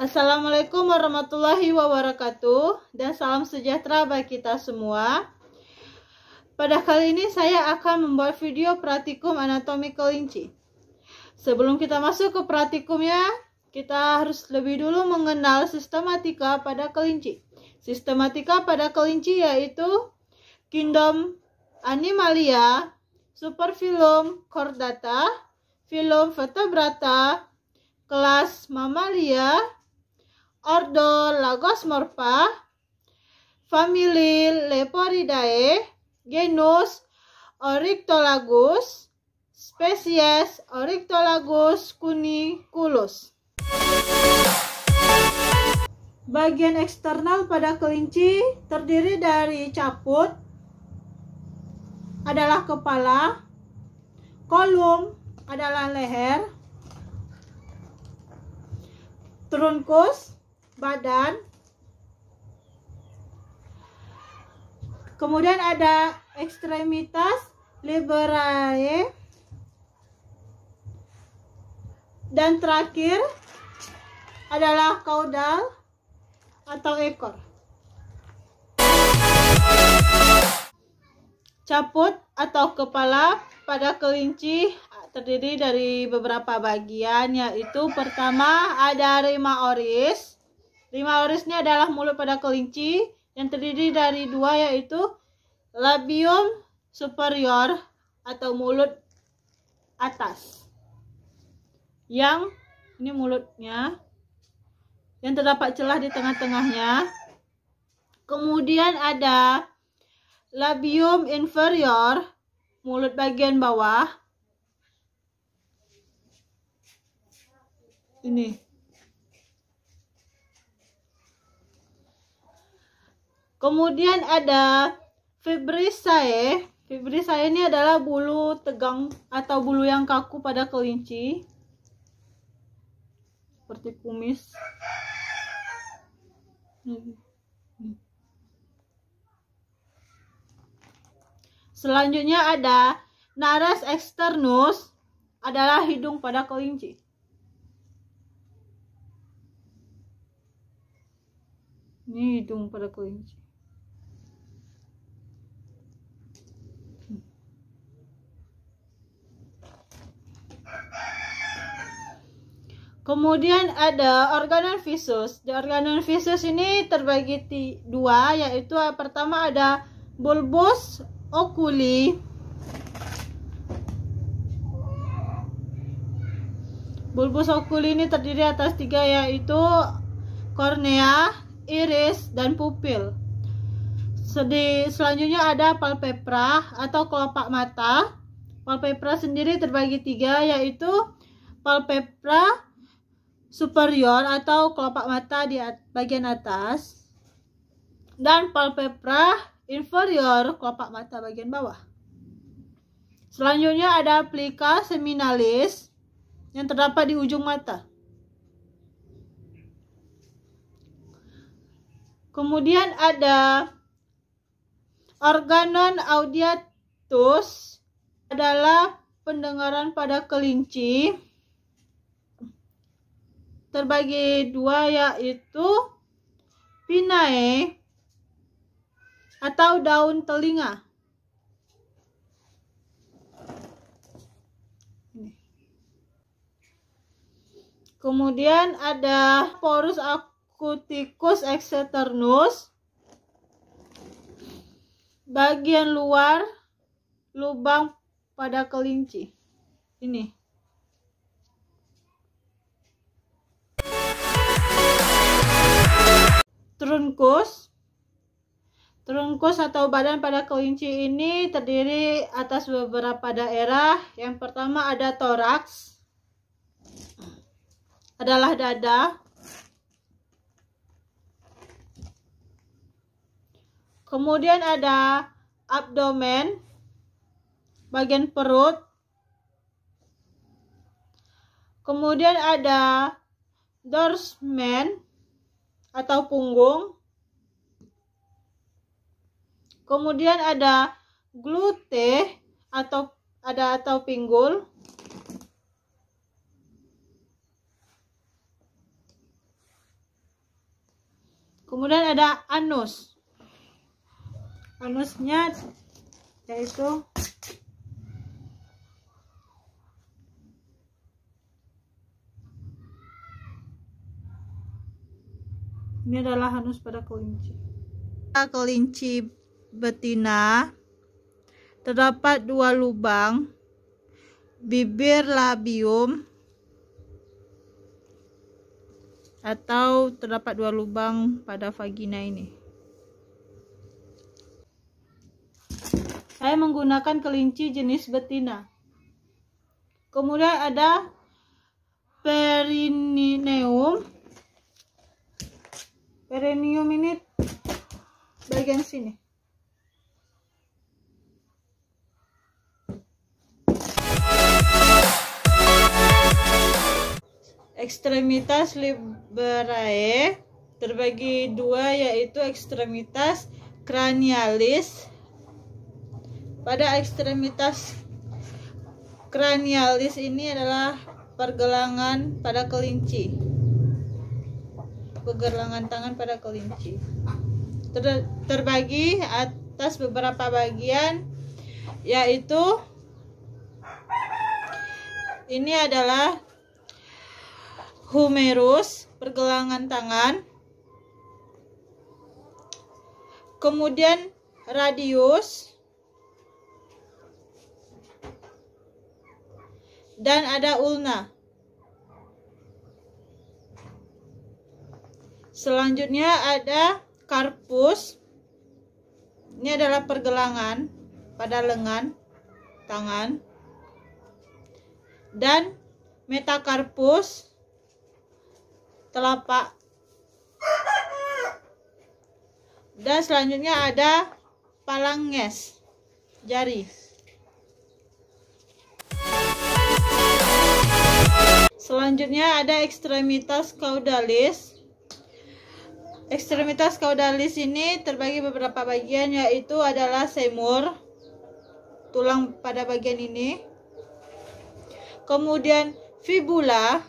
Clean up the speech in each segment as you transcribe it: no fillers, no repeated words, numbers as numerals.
Assalamualaikum warahmatullahi wabarakatuh dan salam sejahtera bagi kita semua. Pada kali ini saya akan membuat video praktikum anatomi kelinci. Sebelum kita masuk ke praktikumnya, kita harus lebih dulu mengenal sistematika pada kelinci. Sistematika pada kelinci yaitu Kingdom Animalia, Superfilum Chordata, Filum Vertebrata, kelas Mammalia, Ordo Lagosmorpha, famili Leporidae, genus Oryctolagus, spesies Oryctolagus cuniculus. Bagian eksternal pada kelinci terdiri dari caput, adalah kepala, kolum adalah leher, trunkus badan, kemudian ada ekstremitas liberae, dan terakhir adalah caudal atau ekor. Caput atau kepala pada kelinci terdiri dari beberapa bagian, yaitu pertama ada rima oris. Rima oris ini adalah mulut pada kelinci yang terdiri dari dua, yaitu labium superior atau mulut atas. Yang ini mulutnya yang terdapat celah di tengah-tengahnya. Kemudian ada labium inferior, mulut bagian bawah. Ini. Kemudian ada fibrisae. Fibrisae ini adalah bulu tegang atau bulu yang kaku pada kelinci, seperti kumis. Selanjutnya ada nares externus, adalah hidung pada kelinci. Ini hidung pada kelinci. Kemudian ada organon visus. Di organon visus ini terbagi dua, yaitu pertama ada bulbus oculi. Bulbus oculi ini terdiri atas tiga, yaitu kornea, iris, dan pupil. Selanjutnya ada palpebra atau kelopak mata. Palpebra sendiri terbagi tiga, yaitu palpebra superior atau kelopak mata di bagian atas, dan palpebra inferior, kelopak mata bagian bawah. Selanjutnya ada plica seminalis yang terdapat di ujung mata. Kemudian ada organon audiatus, adalah pendengaran pada kelinci. Terbagi dua, yaitu pinnae atau daun telinga. Kemudian ada porus acuticus externus, bagian luar lubang pada kelinci. Ini. Trunkus atau badan pada kelinci ini terdiri atas beberapa daerah. Yang pertama ada toraks, adalah dada. Kemudian ada abdomen, bagian perut. Kemudian ada dorsmen atau punggung. Kemudian ada glute atau pinggul. Kemudian ada anus. Anusnya yaitu ini adalah anus pada kelinci. Kelinci betina terdapat 2 lubang bibir labium atau terdapat 2 lubang pada vagina ini. Saya menggunakan kelinci jenis betina. Kemudian ada perineum. Perineum ini bagian sini. Ekstremitas liberae terbagi 2, yaitu ekstremitas cranialis. Pada ekstremitas cranialis ini adalah pergelangan pada kelinci. Pergelangan tangan pada kelinci. Terbagi atas beberapa bagian, yaitu ini adalah humerus, pergelangan tangan. Kemudian radius. Dan ada ulna. Selanjutnya ada carpus. Ini adalah pergelangan pada lengan tangan. Dan metacarpus, telapak. Dan selanjutnya ada phalanges, jari. Selanjutnya ada ekstremitas caudalis. Ekstremitas caudalis ini terbagi beberapa bagian, yaitu adalah femur, tulang pada bagian ini. Kemudian fibula.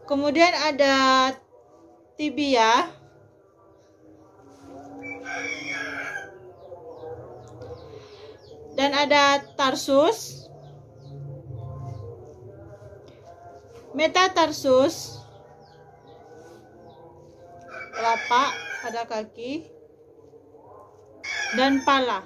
Kemudian ada tibia. Dan ada tarsus, metatarsus, telapak pada kaki, dan pala.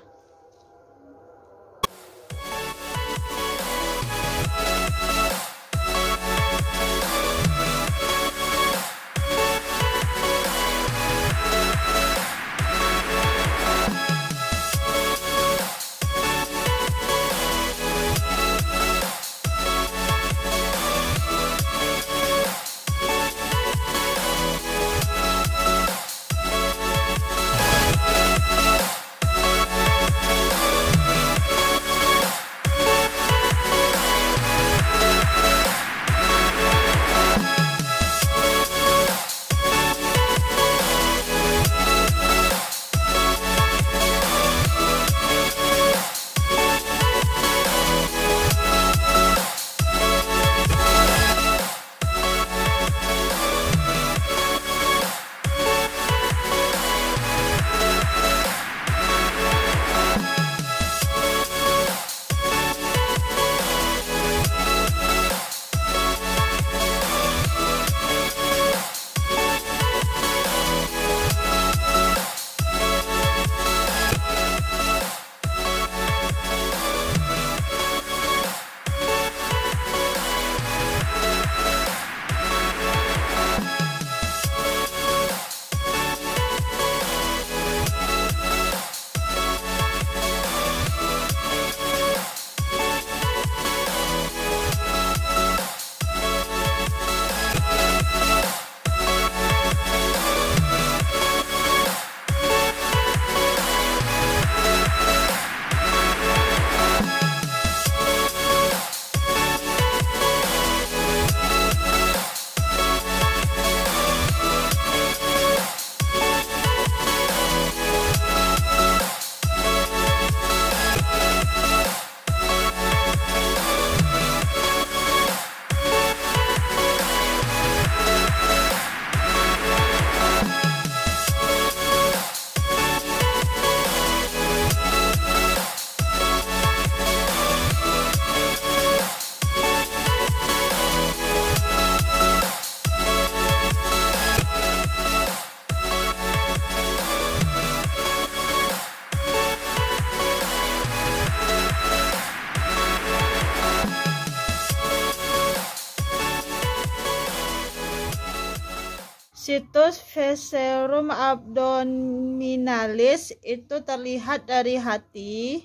Situs viscerum abdominalis itu terlihat dari hati.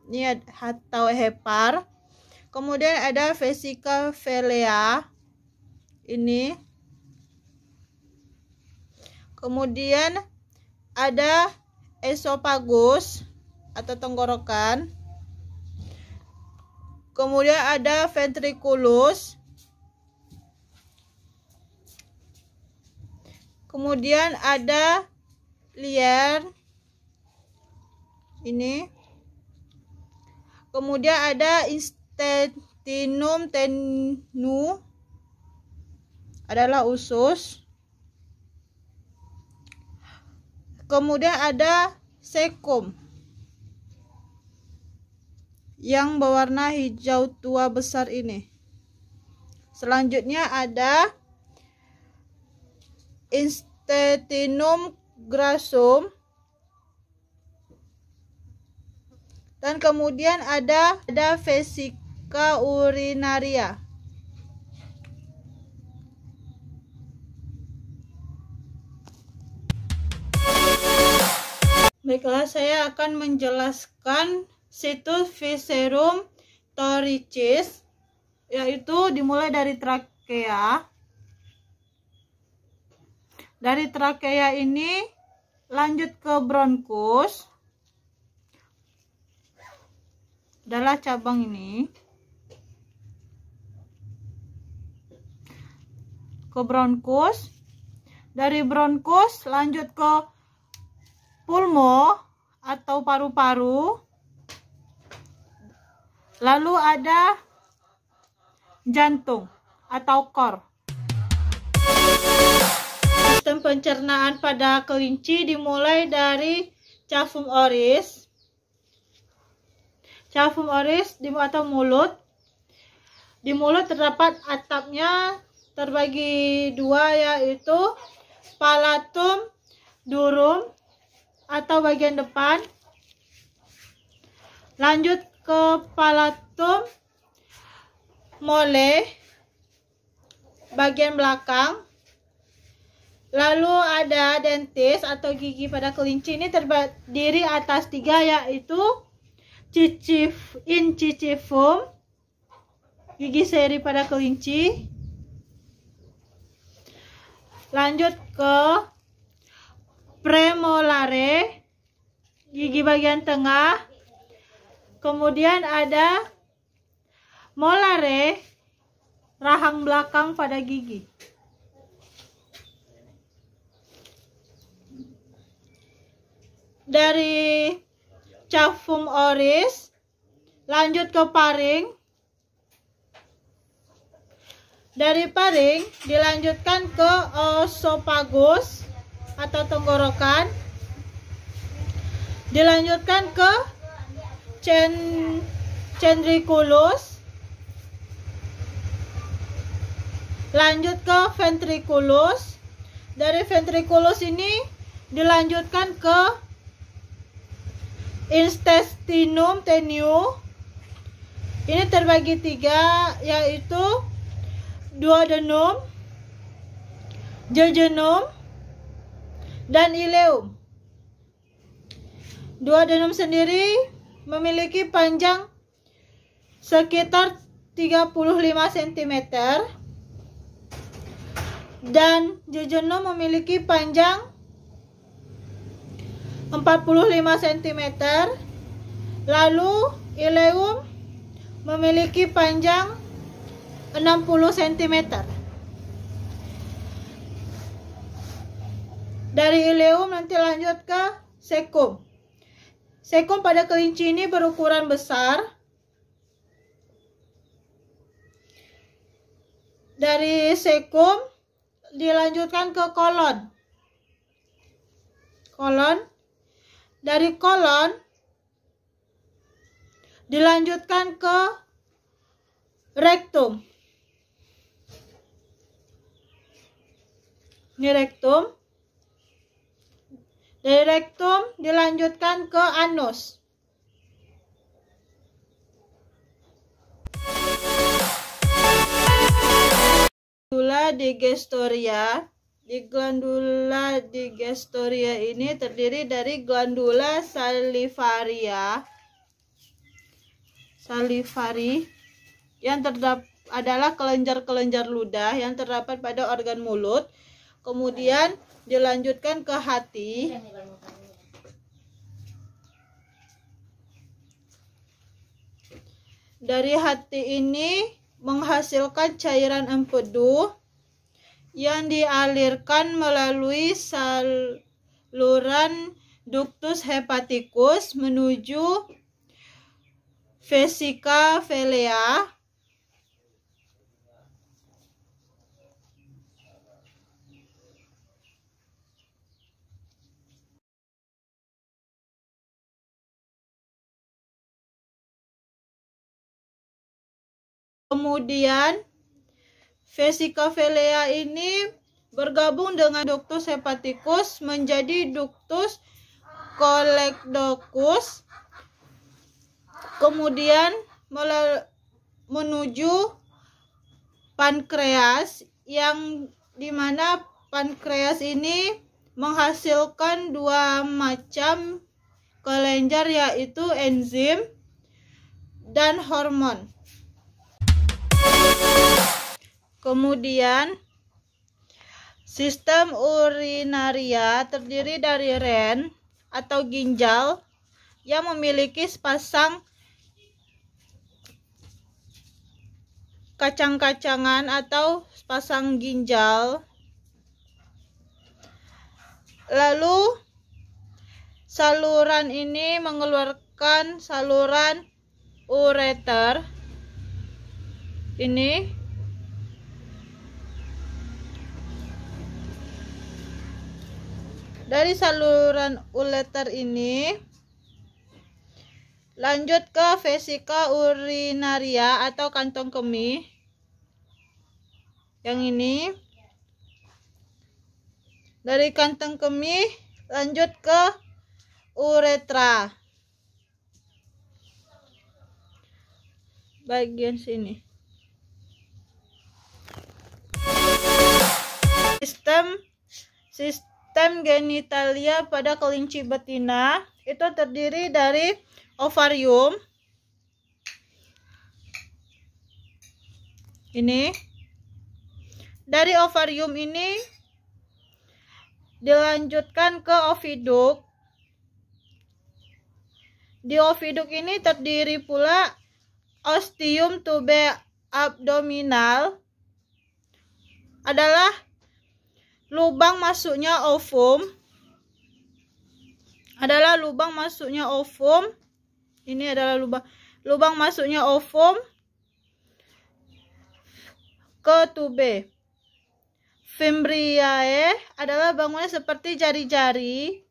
Ini atau hepar. Kemudian ada vesica velea. Ini. Kemudian ada esophagus atau tenggorokan. Kemudian ada ventriculus. Kemudian ada lier. Ini. Kemudian ada intestinum tenue, adalah usus. Kemudian ada cecum yang berwarna hijau tua besar ini. Selanjutnya ada intestinum grassum. Dan kemudian ada vesica urinaria. Baiklah, saya akan menjelaskan situs viscerum thoracis, yaitu dimulai dari trakea. Dari trakea ini lanjut ke bronkus. Adalah cabang ini ke bronkus. Dari bronkus lanjut ke pulmo atau paru-paru. Lalu ada jantung atau kor. Sistem pencernaan pada kelinci dimulai dari cavum oris. Cavum oris atau mulut. Di mulut terdapat atapnya terbagi dua, yaitu palatum durum atau bagian depan. Lanjut ke palatum mole bagian belakang. Lalu ada dentis atau gigi pada kelinci. Ini terdiri atas tiga, yaitu incisium, gigi seri pada kelinci. Lanjut ke premolare, gigi bagian tengah. Kemudian ada molare, rahang belakang pada gigi. Dari cavum oris lanjut ke paring. Dari paring dilanjutkan ke esophagus atau tenggorokan. Dilanjutkan ke ventriculus. Lanjut ke ventriculus. Dari ventriculus ini dilanjutkan ke intestinum tenue. Ini terbagi tiga, yaitu duodenum, jejunum, dan ileum. Duodenum sendiri memiliki panjang sekitar 35 cm dan jejunum memiliki panjang 45 cm. Lalu ileum memiliki panjang 60 cm. Dari ileum nanti lanjut ke cecum. Cecum pada kelinci ini berukuran besar. Dari cecum dilanjutkan ke kolon. Dari kolon dilanjutkan ke rektum. Ini rektum. Dari rektum dilanjutkan ke anus. Medulla digestoria di glandula digestoria ini terdiri dari glandula salivari yang adalah kelenjar-kelenjar ludah yang terdapat pada organ mulut. Kemudian dilanjutkan ke hati. Dari hati ini menghasilkan cairan empedu yang dialirkan melalui saluran ductus hepaticus menuju vesika velea. Kemudian vesika velea ini bergabung dengan ductus hepaticus menjadi ductus cholecdochus, kemudian menuju pankreas, yang dimana pankreas ini menghasilkan dua macam kelenjar, yaitu enzim dan hormon. Kemudian sistem urinaria terdiri dari ren atau ginjal yang memiliki sepasang kacang-kacangan atau sepasang ginjal. Lalu saluran ini mengeluarkan saluran ureter ini. Dari saluran ureter ini lanjut ke vesika urinaria atau kantong kemih. Yang ini. Dari kantong kemih lanjut ke uretra. Bagian sini. Sistem genitalia pada kelinci betina itu terdiri dari ovarium. Ini. Dari ovarium ini dilanjutkan ke oviduk. Di oviduk ini terdiri pula ostium tube abdominal, adalah lubang masuknya ovum. Ini adalah lubang masuknya ovum ke tube. Fimbriae adalah bangunan seperti jari-jari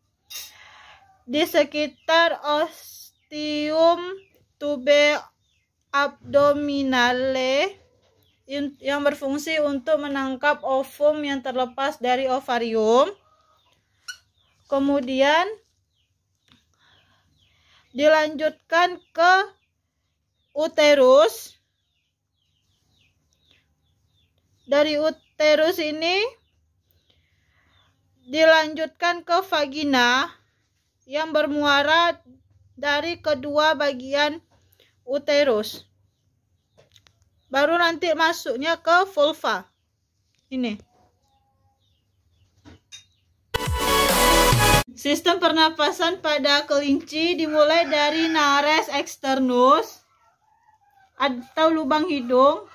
di sekitar ostium tube abdominale yang berfungsi untuk menangkap ovum yang terlepas dari ovarium. Kemudian dilanjutkan ke uterus. Dari uterus ini dilanjutkan ke vagina yang bermuara dari kedua bagian uterus. Baru nanti masuknya ke vulva. Ini. Sistem pernapasan pada kelinci dimulai dari nares externus atau lubang hidung.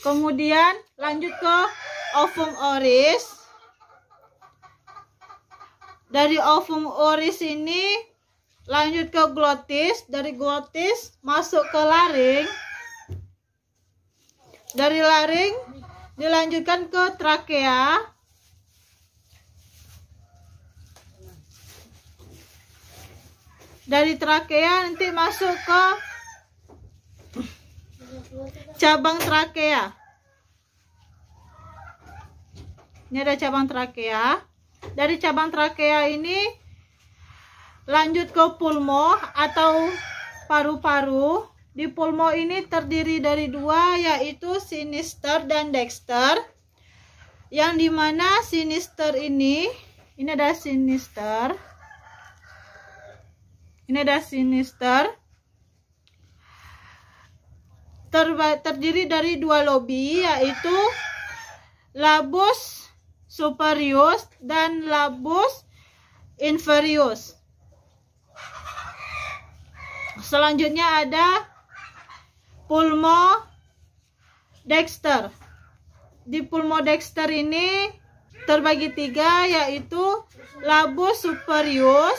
Kemudian lanjut ke ovum oris. Dari ovum oris ini lanjut ke glotis. Dari glotis masuk ke laring. Dari laring dilanjutkan ke trakea. Dari trakea nanti masuk ke cabang trakea. Ini ada cabang trakea. Dari cabang trakea ini lanjut ke pulmo atau paru-paru. Di pulmo ini terdiri dari dua, yaitu sinister dan dexter. Yang dimana sinister ini ada sinister. Ini ada sinister. Terdiri dari dua lobi, yaitu labus superius dan labus inferius. Selanjutnya ada pulmo dexter. Di pulmo dexter ini terbagi tiga, yaitu labus superius,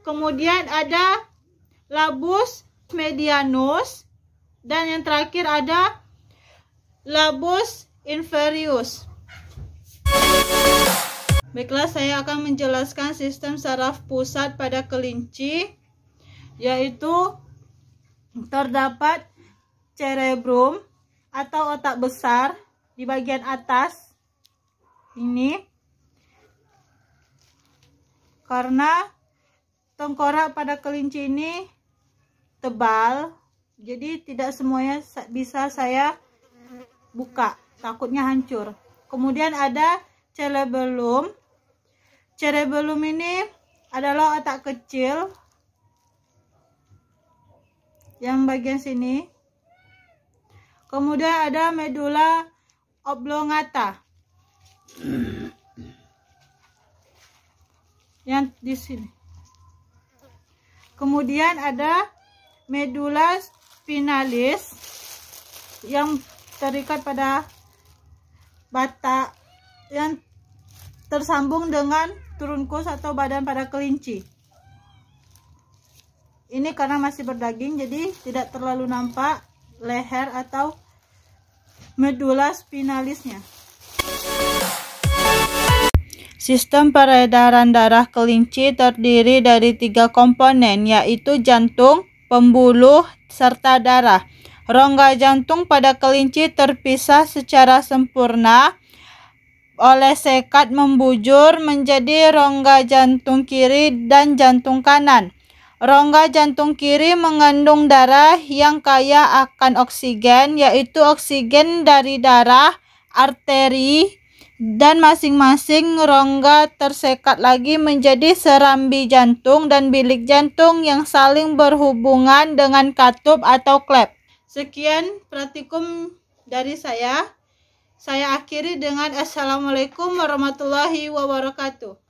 kemudian ada labus medianus, dan yang terakhir ada labus inferius. Baiklah, saya akan menjelaskan sistem saraf pusat pada kelinci, yaitu terdapat cerebrum atau otak besar di bagian atas ini, karena tengkorak pada kelinci ini tebal, jadi tidak semuanya bisa saya buka, takutnya hancur. Kemudian ada cerebellum. Cerebellum ini adalah otak kecil yang bagian sini. Kemudian ada medulla oblongata yang di sini. Kemudian ada medulla spinalis yang terikat pada batak yang tersambung dengan trunkus atau badan pada kelinci. Ini karena masih berdaging, jadi tidak terlalu nampak leher atau medulla spinalisnya. Sistem peredaran darah kelinci terdiri dari tiga komponen, yaitu jantung, pembuluh, serta darah. Rongga jantung pada kelinci terpisah secara sempurna oleh sekat membujur menjadi rongga jantung kiri dan jantung kanan. Rongga jantung kiri mengandung darah yang kaya akan oksigen, yaitu oksigen dari darah, arteri, dan masing-masing rongga tersekat lagi menjadi serambi jantung dan bilik jantung yang saling berhubungan dengan katup atau klep. Sekian praktikum dari saya. Saya akhiri dengan Assalamualaikum warahmatullahi wabarakatuh.